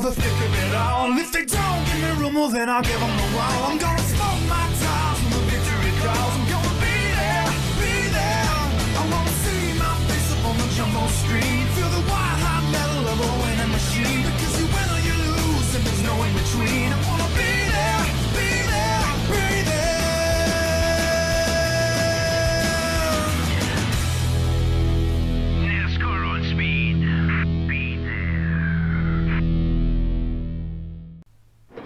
the thick of it all. And if they don't give me room, well then I'll give them the wall. I'm gonna smoke my tires when the victory calls. I'm gonna be there, be there. I wanna see my face up on the jumbo street. Feel the white hot metal of a winning machine. Because you win or you lose and there's no in between. I wanna be there, be there, be there. NASCAR on speed. Be there.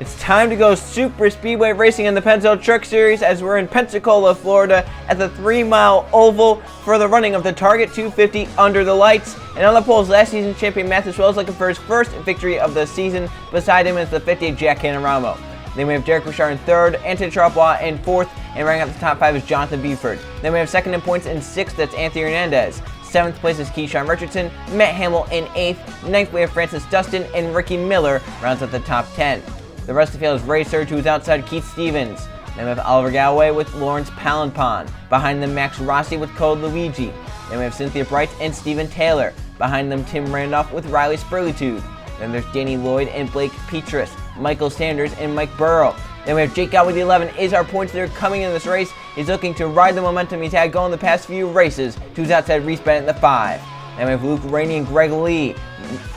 It's time to go super speedway racing in the Pennzoil Truck Series as we're in Pensacola, Florida at the 3-mile oval for the running of the Target 250 Under the Lights. And on the poles, last season's champion Pennzoil is looking for his first victory of the season. Beside him is the 58 Jack Canaramo. Then we have Derek Bouchard in third, Anthony Charabois in fourth, and running up the top 5 is Jonathan Buford. Then we have second in points in sixth, that's Anthony Hernandez. 7th place is Keyshawn Richardson, Matt Hamill in 8th. 9th we have Francis Dustin, and Ricky Miller rounds out the top 10. The rest of the field is Ray Surge, who's outside Keith Stevens. Then we have Oliver Galloway with Lawrence Palanpon. Behind them, Max Rossi with Code Luigi. Then we have Cynthia Bright and Steven Taylor. Behind them, Tim Randolph with Riley Spurlitude. Then there's Danny Lloyd and Blake Petrus, Michael Sanders and Mike Burrow. Then we have Jake Gott with the 11. Is our points leader coming in this race? He's looking to ride the momentum he's had going the past few races. Who's outside Reese Bennett in the 5. Then we have Luke Rainey and Greg Lee.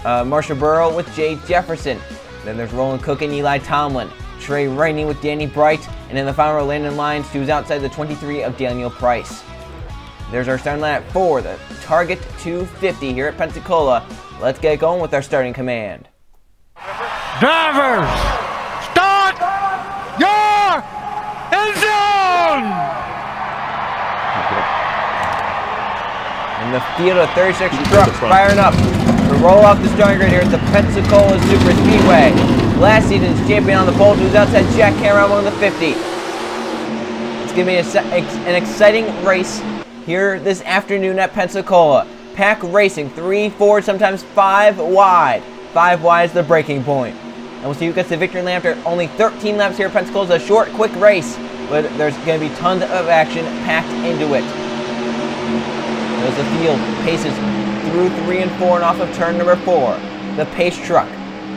Marsha Burrow with Jay Jefferson. Then there's Roland Cook and Eli Tomlin. Trey Rainey with Danny Bright. And in the final row, Landon Lyons, who's outside the 23 of Daniel Price. There's our starting lineup for the Target 250 here at Pensacola. Let's get going with our starting command. Drivers, start your engine! In the field of 36 trucks firing up to roll off the starting grid here at the Pensacola Super Speedway. Last season's champion on the pole, who's outside Jack Canaramo in the 50. It's going to be an exciting race here this afternoon at Pensacola. Pack racing, 3, 4, sometimes 5 wide. 5 wide is the breaking point. And we'll see who gets the victory lap after only 13 laps here at Pensacola. It's a short, quick race, but there's going to be tons of action packed into it. As the field paces through 3 and 4 and off of turn number 4. The pace truck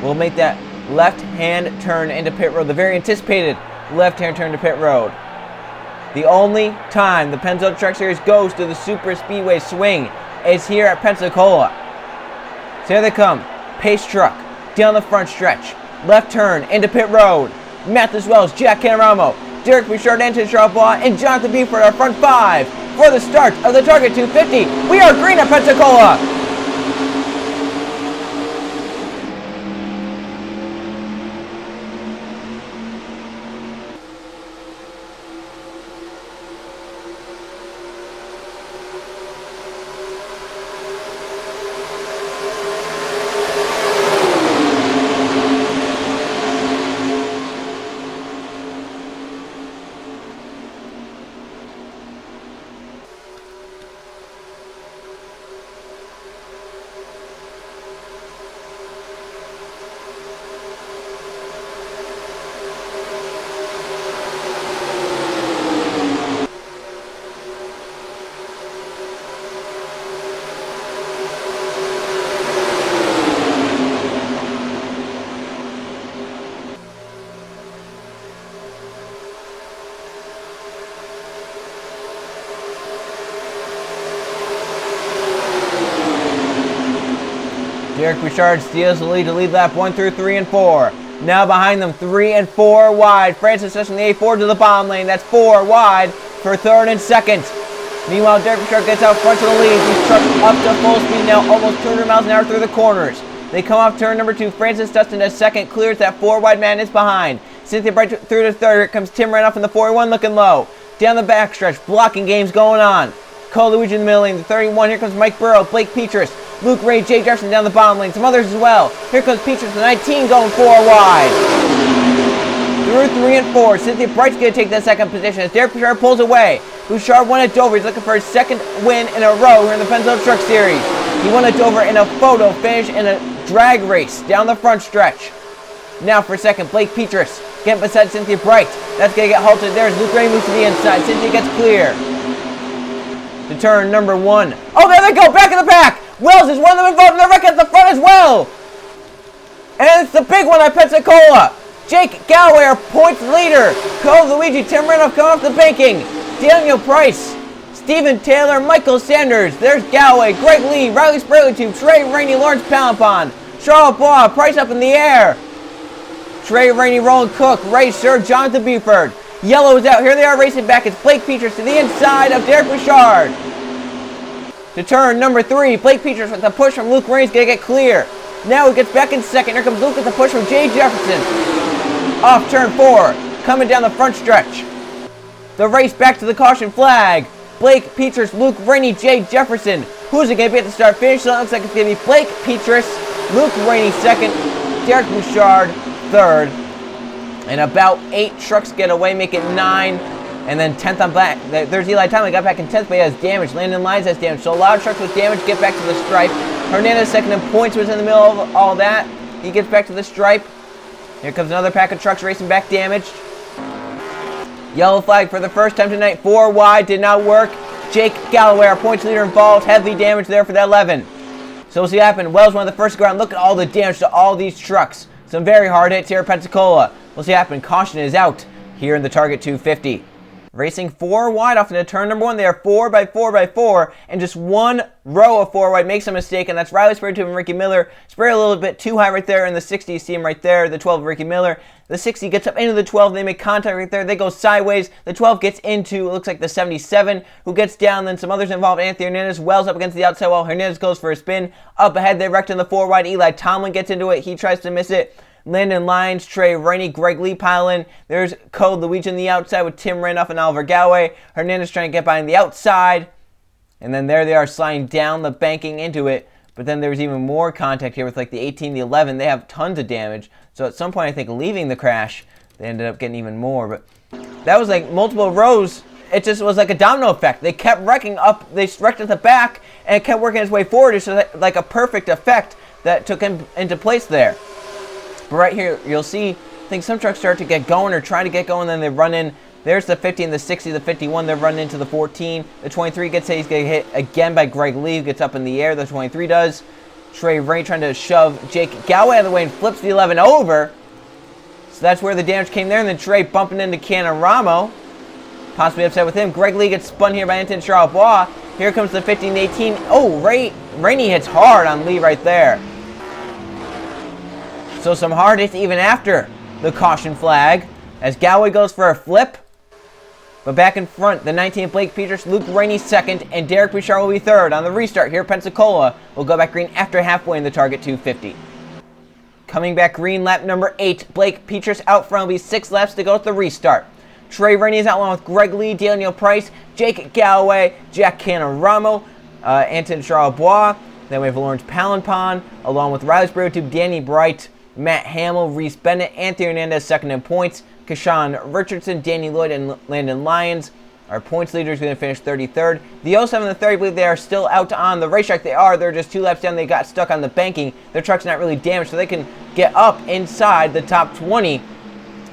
will make that left-hand turn into pit road, the very anticipated left-hand turn to pit road. The only time the Pennzoil Truck Series goes to the Super Speedway swing is here at Pensacola. So here they come. Pace truck down the front stretch. Left turn into pit road. Matt as well as Jack Canaramo, Derek Bouchard, Anthony Charabois, and Jonathan Buford are front 5 for the start of the Target 250. We are green at Pensacola. Derek Bouchard steals the lead to lead lap 1 through 3 and 4. Now behind them, 3 and 4 wide. Francis Dustin, the A4 to the bottom lane. That's 4 wide for third and second. Meanwhile, Derek Bouchard gets out front to the lead. These trucks up to full speed now, almost 200 miles an hour through the corners. They come off turn number 2. Francis Dustin as second, clears that 4 wide madness behind. Cynthia Bright through to third. Here comes Tim Randolph in the 41 looking low. Down the backstretch, blocking games going on. Cole Luigi in the middle lane, the 31. Here comes Mike Burrow, Blake Petrus, Luke Ray, Jay Jefferson down the bottom lane. Some others as well. Here comes Petrus, the 19, going 4 wide. Through 3 and 4. Cynthia Bright's going to take that second position as Derek Bouchard pulls away. Bouchard won at Dover. He's looking for his second win in a row here in the Pennzoil Truck Series. He won at Dover in a photo finish in a drag race down the front stretch. Now for second, Blake Petrus getting beside Cynthia Bright. That's going to get halted. There's Luke Ray moves to the inside. Cynthia gets clear to turn number 1. Oh, there they go, back in the pack. Wells is one of them involved in the wreck at the front as well. And it's the big one at Pensacola. Jake Galloway, our points leader. Cole Luigi, Tim Randolph coming off the banking. Daniel Price, Steven Taylor, Michael Sanders. There's Galloway, Greg Lee, Riley Sprayletube, Trey Rainey, Lawrence Palapon, Charlotte Bois, Price up in the air. Trey Rainey, Roland Cook, Ray Sir, Jonathan Buford. Yellow is out. Here they are racing back. It's Blake Peters to the inside of Derek Bouchard. To turn number 3, Blake Peters with a push from Luke Rainey's going to get clear. Now he gets back in second. Here comes Luke with the push from Jay Jefferson. Off turn 4, coming down the front stretch. The race back to the caution flag. Blake Peters, Luke Rainey, Jay Jefferson. Who's it going to be at the start finish? So it looks like it's going to be Blake Peters, Luke Rainey second, Derek Bouchard third. And about 8 trucks get away, make it 9. And then 10th on back. There's Eli Tomlin, got back in 10th, but he has damage. Landon Lyons has damage. So a lot of trucks with damage get back to the stripe. Hernandez second in points was in the middle of all that. He gets back to the stripe. Here comes another pack of trucks racing back damaged. Yellow flag for the first time tonight. 4 wide, did not work. Jake Galloway, our points leader, involved. Heavy damage there for that 11. So we'll see what happens. Wells one of the first to go around. Look at all the damage to all these trucks. Some very hard hits here at Pensacola. We'll see what happens. Caution is out here in the Target 250. Racing 4 wide off into turn number 1. They are 4x4x4, and just one row of 4 wide makes a mistake, and that's Riley Sprayletube and Ricky Miller. Spray a little bit too high right there in the 60. You see him right there, the 12 of Ricky Miller. The 60 gets up into the 12. They make contact right there. They go sideways. The 12 gets into, it looks like the 77, who gets down. Then some others involved. Anthony Hernandez, Wells up against the outside wall. Hernandez goes for a spin. Up ahead, they wrecked in the 4 wide. Eli Tomlin gets into it. He tries to miss it. Landon Lyons, Trey Rainey, Greg Lee pile in. There's Code Luigi on the outside with Tim Randolph and Oliver Galloway. Hernandez trying to get behind the outside. And then there they are sliding down the banking into it. But then there's even more contact here with like the 18, the 11. They have tons of damage. So at some point, I think leaving the crash, they ended up getting even more. But that was like multiple rows. It just was like a domino effect. They kept wrecking up. They wrecked at the back and it kept working its way forward. It's just like a perfect effect that took him into place there. But right here, you'll see, I think some trucks start to get going or try to get going, then they run in. There's the 50 and the 60, the 51, they're running into the 14. The 23 gets hit. He's getting hit again by Greg Lee, who gets up in the air. The 23 does. Trey Rainey trying to shove Jake Galloway out of the way and flips the 11 over. So that's where the damage came there. And then Trey bumping into Canaramo. Possibly upset with him. Greg Lee gets spun here by Anton Charles. Here comes the 50 and 18. Oh, Rainey hits hard on Lee right there. So some hard hits even after the caution flag as Galloway goes for a flip. But back in front, the 19 Blake Peters, Luke Rainey second, and Derek Bouchard will be third. On the restart here, Pensacola will go back green after halfway in the Target 250. Coming back green, lap number 8. Blake Peters out front will be 6 laps to go at the restart. Trey Rainey is out along with Greg Lee, Daniel Price, Jake Galloway, Jack Canaramo, Anton Charles. Then we have Lawrence Palapon, along with Riley Sprayletube, Danny Bright, Matt Hamill, Reese Bennett, Anthony Hernandez second in points, Kashawn Richardson, Danny Lloyd, and Landon Lyons. Our points leader is going to finish 33rd. The 07 and the 30, I believe they are still out on the racetrack. They are. They're just 2 laps down. They got stuck on the banking. Their truck's not really damaged, so they can get up inside the top 20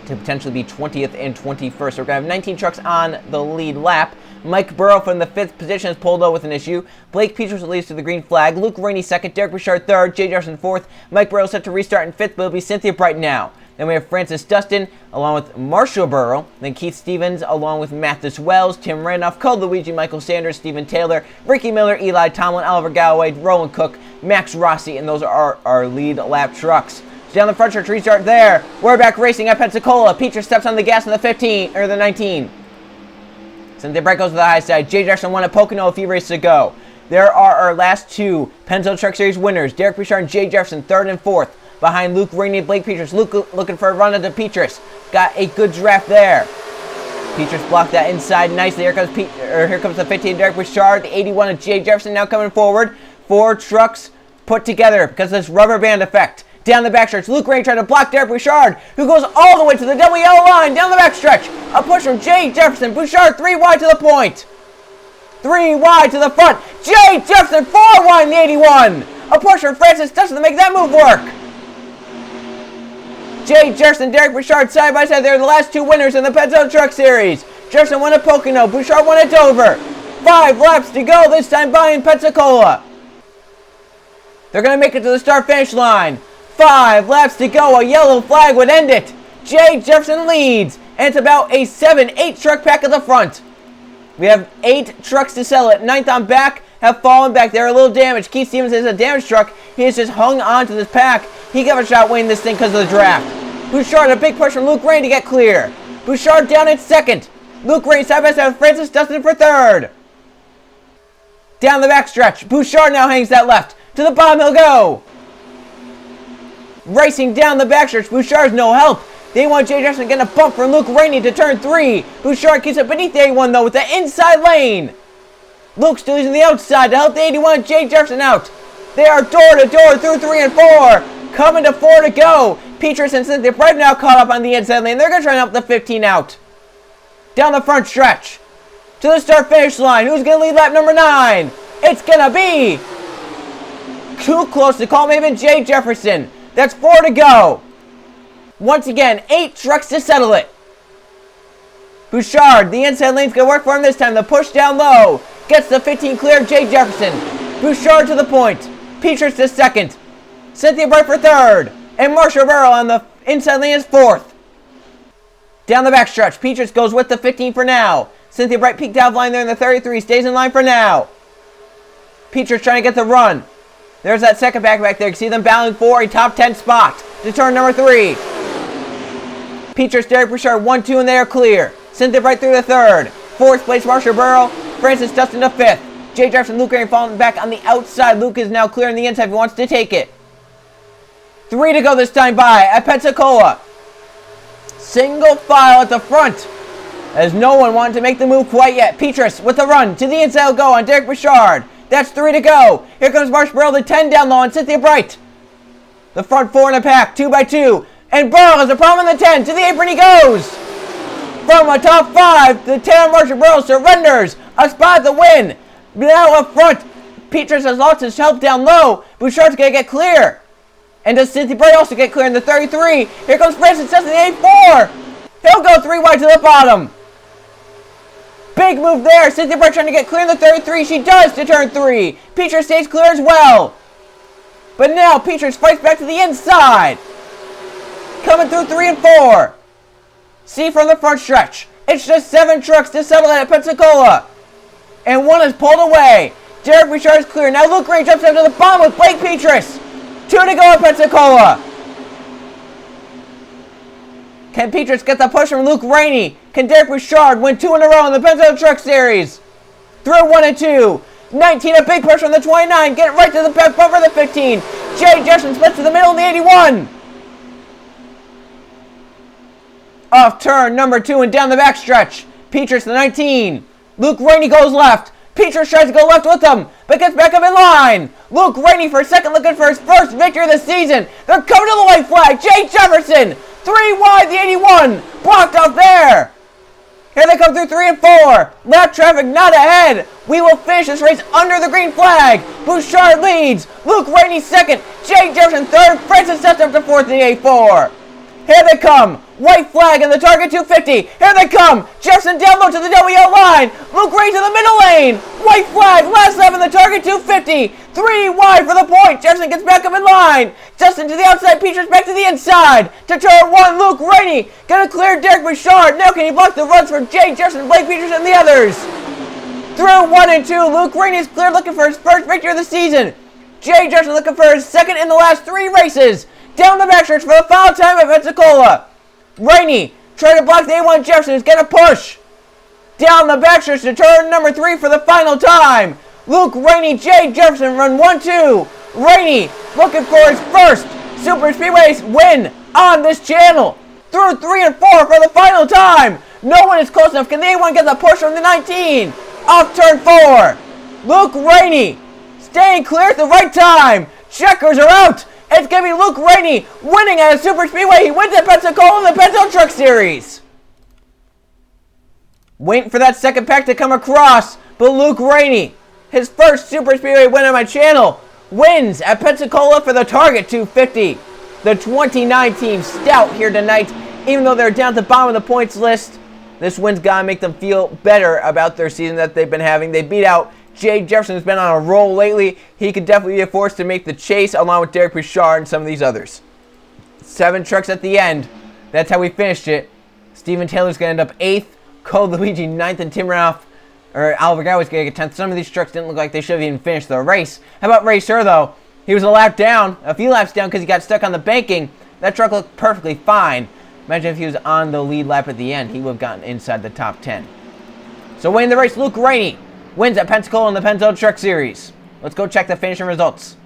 to potentially be 20th and 21st. So we're going to have 19 trucks on the lead lap. Mike Burrow from the 5th position is pulled out with an issue. Blake Peters leads to the green flag. Luke Rainey second. Derek Bouchard third. Jay Jefferson 4th. Mike Burrow set to restart in 5th, but it'll be Cynthia Bright now. Then we have Francis Dustin along with Marshall Burrow. Then Keith Stevens along with Mathis Wells, Tim Randolph, Cole Luigi, Michael Sanders, Steven Taylor, Ricky Miller, Eli Tomlin, Oliver Galloway, Roland Cook, Max Rossi, and those are our lead lap trucks. So down the front stretch, restart there. We're back racing at Pensacola. Peters steps on the gas in the 15, or the 19. Cynthia Bright goes to the high side. Jay Jefferson won at Pocono, a few races to go. There are our last 2 Pennzoil Truck Series winners. Derek Bouchard and Jay Jefferson, 3rd and 4th. Behind Luke Rainey and Blake Peters. Luke looking for a run into Peters. Got a good draft there. Peters blocked that inside nicely. Here comes the 15, Derek Bouchard. The 81 of Jay Jefferson now coming forward. 4 trucks put together because of this rubber band effect. Down the backstretch, Luke Rainey trying to block Derek Bouchard, who goes all the way to the double yellow line. Down the backstretch, a push from Jay Jefferson. Bouchard 3 wide to the point. 3 wide to the front. Jay Jefferson 4 wide in the 81. A push from Francis Dustin to make that move work. Jay Jefferson, Derek Bouchard side by side. They're the last 2 winners in the Pennzoil Truck Series. Jefferson won at Pocono. Bouchard won at Dover. 5 laps to go, this time by in Pensacola. They're going to make it to the start-finish line. 5 laps to go. A yellow flag would end it. Jay Jefferson leads, and it's about a 7-8 truck pack at the front. We have 8 trucks to settle it. 9th on back have fallen back. They're a little damaged. Keith Stevens is a damaged truck. He has just hung on to this pack. He got a shot winning this thing because of the draft. Bouchard, a big push from Luke Rain to get clear. Bouchard down in 2nd. Luke Rain side by side with Francis Dustin for 3rd. Down the backstretch, Bouchard now hangs that left. To the bottom he'll go. Racing down the backstretch, Bouchard's no help. The 81 Jay Jefferson getting a bump from Luke Rainey to turn 3. Bouchard keeps it beneath the 81 though with the inside lane. Luke still using the outside to help the 81 Jay Jefferson out. They are door to door through 3 and 4. Coming to 4 to go. Petrus and Cynthia Bright now caught up on the inside lane. They're going to try and help the 15 out. Down the front stretch. To the start-finish line. Who's going to lead lap number 9? It's going to be too close to call maybe Jay Jefferson. That's 4 to go. Once again, 8 trucks to settle it. Bouchard, the inside lane's going to work for him this time. The push down low. Gets the 15 clear of Jay Jefferson. Bouchard to the point. Petrus to 2nd. Cynthia Bright for 3rd. And Marsha Burrow on the inside lane is 4th. Down the backstretch, Petrus goes with the 15 for now. Cynthia Bright peeked out of line there in the 33. Stays in line for now. Petrus trying to get the run. There's that second back there. You can see them battling for a top 10 spot to turn number 3. Petrus, Derek Bouchard, 1-2, and they are clear. Cynthia Bright through the 3rd. 4th place, Marsha Burrow. Francis Dustin to 5th. Jay Jefferson, Luke Rain falling back on the outside. Luke is now clearing the inside if he wants to take it. 3 to go this time by at Pensacola. Single file at the front, as no one wanted to make the move quite yet. Petrus with the run to the inside will go on Derek Bouchard. That's 3 to go. Here comes Marsha Burrow to 10 down low on Cynthia Bright. The front 4 in a pack, 2 by 2. And Burrow has a problem in the 10. To the apron he goes. From a top 5, the 10 Marsha Burrow surrenders. A spot at the win. Now up front, Petrus has lost his help down low. Bouchard's going to get clear. And does Cynthia Bright also get clear in the 33? Here comes Francis Dustin in the 84. He'll go 3 wide to the bottom. Big move there. Cynthia Bright trying to get clear in the 33. She does to turn 3. Petrus stays clear as well. But now Petrus fights back to the inside. Coming through 3 and 4. See from the front stretch. It's just 7 trucks to settle at Pensacola. And 1 is pulled away. Derek Bouchard is clear. Now Luke Ray jumps up to the bottom with Blake Petrus. 2 to go at Pensacola. Can Petrus get the push from Luke Rainey? Can Derek Bouchard win 2 in a row in the Pennzoil Truck Series? Through 1 and 2. 19, a big push from the 29. Get right to the back bumper of the 15. Jay Jefferson splits to the middle in the 81. Off turn number 2 and down the backstretch. Petrus the 19. Luke Rainey goes left. Petrus tries to go left with him, but gets back up in line. Luke Rainey for a second looking for his first victory of the season. They're coming to the white flag. Jay Jefferson, 3 wide, the 81. Blocked off there. Here they come through 3 and 4. Lap traffic not ahead. We will finish this race under the green flag. Bouchard leads. Luke Rainey 2nd. Jay Jefferson 3rd. Francis Dustin up to 4th in the 84. Here they come. White flag in the target 250. Here they come. Jefferson down low to the WL line. Luke Ray to the middle lane. White flag. Last lap in the target 250. 3 wide for the point. Jefferson gets back up in line. Justin to the outside. Petrus back to the inside. To turn 1. Luke Rainey gonna clear Derek Bouchard. Now can he block the runs for Jay Jefferson, Blake Petrus, and the others? Through 1 and 2. Luke Rainey is clear looking for his first victory of the season. Jay Jefferson looking for his second in the last 3 races. Down the backstretch for the final time at Pensacola. Rainey trying to block the A1 Jefferson. He's going to push. Down the backstretch to turn number 3 for the final time. Luke Rainey, Jay Jefferson run 1-2. Rainey looking for his first Super Speedway win on this channel. Through 3 and 4 for the final time. No one is close enough. Can the A1 get the push from the 19? Off turn 4. Luke Rainey staying clear at the right time. Checkers are out. It's going to be Luke Rainey winning at a Super Speedway. He wins at Pensacola in the Pennzoil Truck Series. Waiting for that second pack to come across. But Luke Rainey, his first Super Speedway win on my channel, wins at Pensacola for the Target 250. The 29 team stout here tonight. Even though they're down at the bottom of the points list, this win's got to make them feel better about their season that they've been having. They beat out Jay Jefferson, has been on a roll lately. He could definitely be a force to make the chase along with Derek Bouchard and some of these others. 7 trucks at the end. That's how we finished it. Steven Taylor's going to end up 8th, Cole Luigi 9th, and Tim Ralph, or Oliver Galway's going to get 10th. Some of these trucks didn't look like they should have even finished the race. How about Racer, though? He was a few laps down because he got stuck on the banking. That truck looked perfectly fine. Imagine if he was on the lead lap at the end. He would have gotten inside the top 10. So winning the race, Luke Rainey wins at Pensacola in the Pennzoil Truck Series. Let's go check the finishing results.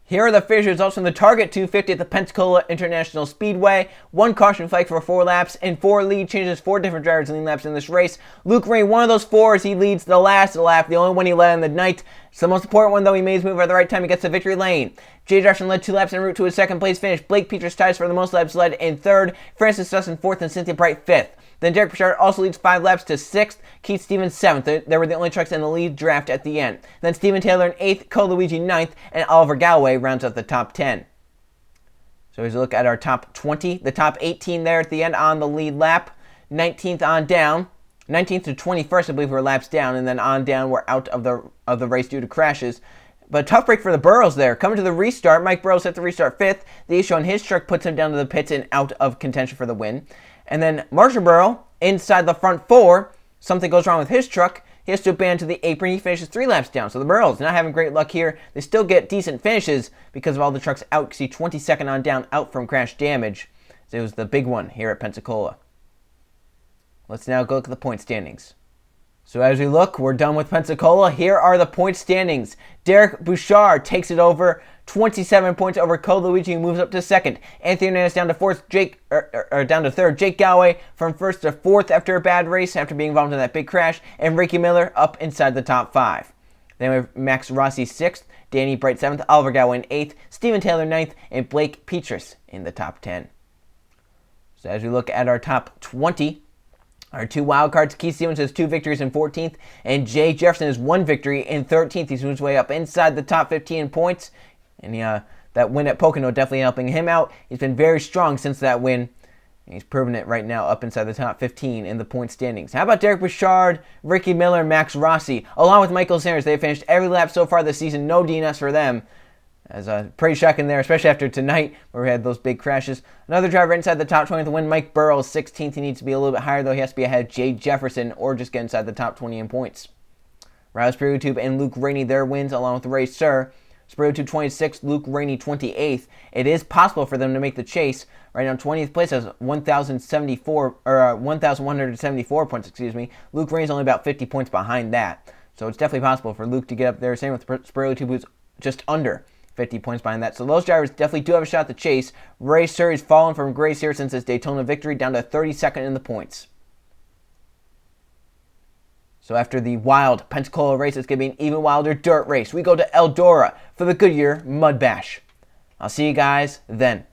Here are the finish results from the Target 250 at the Pensacola International Speedway. 1 caution flag for 4 laps and 4 lead changes, 4 different drivers leading laps in this race. Luke Rainey, one of those 4 as he leads the last lap, the only one he led on the night. It's the most important one, though. He made his move at the right time. He gets to victory lane. Jay Jefferson led 2 laps en route to his 2nd place finish. Blake Peters ties for the most laps led in 3rd. Francis Dustin 4th and Cynthia Bright 5th. Then Derek Bouchard also leads 5 laps to 6th. Keith Stevens 7th. They were the only trucks in the lead draft at the end. Then Steven Taylor in 8th, Cole Luigi 9th, and Oliver Galway rounds out the top 10. So as we look at our top 20, the top 18 there at the end on the lead lap. 19th on down. 19th to 21st, I believe, were laps down, and then on down we're out of the race due to crashes. But a tough break for the Burrows there. Coming to the restart, Mike Burrows set the restart 5th. The issue on his truck puts him down to the pits and out of contention for the win. And then Marshall Burrow, inside the front 4, something goes wrong with his truck. He has to abandon to the apron. He finishes 3 laps down. So the Burrows not having great luck here. They still get decent finishes because of all the trucks out. See 22nd on down, out from crash damage. So it was the big one here at Pensacola. Let's now go look at the point standings. So as we look, we're done with Pensacola. Here are the point standings. Derek Bouchard takes it over, 27 points over Cole Luigi, who moves up to 2nd. Anthony Hernandez down to 4th. Down to 3rd. Jake Galloway from 1st to 4th after a bad race, after being involved in that big crash. And Ricky Miller up inside the top 5. Then we have Max Rossi 6th, Danny Bright 7th, Oliver Galway in 8th, Steven Taylor 9th, and Blake Petras in the top 10. So as we look at our top 20, our 2 wild cards, Keith Stevens has 2 victories in 14th, and Jay Jefferson has 1 victory in 13th. He's moved his way up inside the top 15 in points, and that win at Pocono definitely helping him out. He's been very strong since that win, and he's proven it right now up inside the top 15 in the point standings. How about Derek Bouchard, Ricky Miller, and Max Rossi? Along with Michael Sanders, they've finished every lap so far this season. No DNS for them. As pretty shocking there, especially after tonight where we had those big crashes. Another driver inside the top 20 to win, Mike Burrows, 16th. He needs to be a little bit higher, though. He has to be ahead of Jay Jefferson or just get inside the top 20 in points. Riley YouTube and Luke Rainey, their wins, along with Ray Sir. YouTube 26th, Luke Rainey 28th. It is possible for them to make the chase. Right now, 20th place has 1,174 points, excuse me. Luke Rainey's only about 50 points behind that. So it's definitely possible for Luke to get up there. Same with YouTube, who's just under 50 points behind that. So those drivers definitely do have a shot to chase. Ray Sir has fallen from grace here since his Daytona victory, down to 32nd in the points. So after the wild Pensacola race, it's going to be an even wilder dirt race. We go to Eldora for the Goodyear Mud Bash. I'll see you guys then.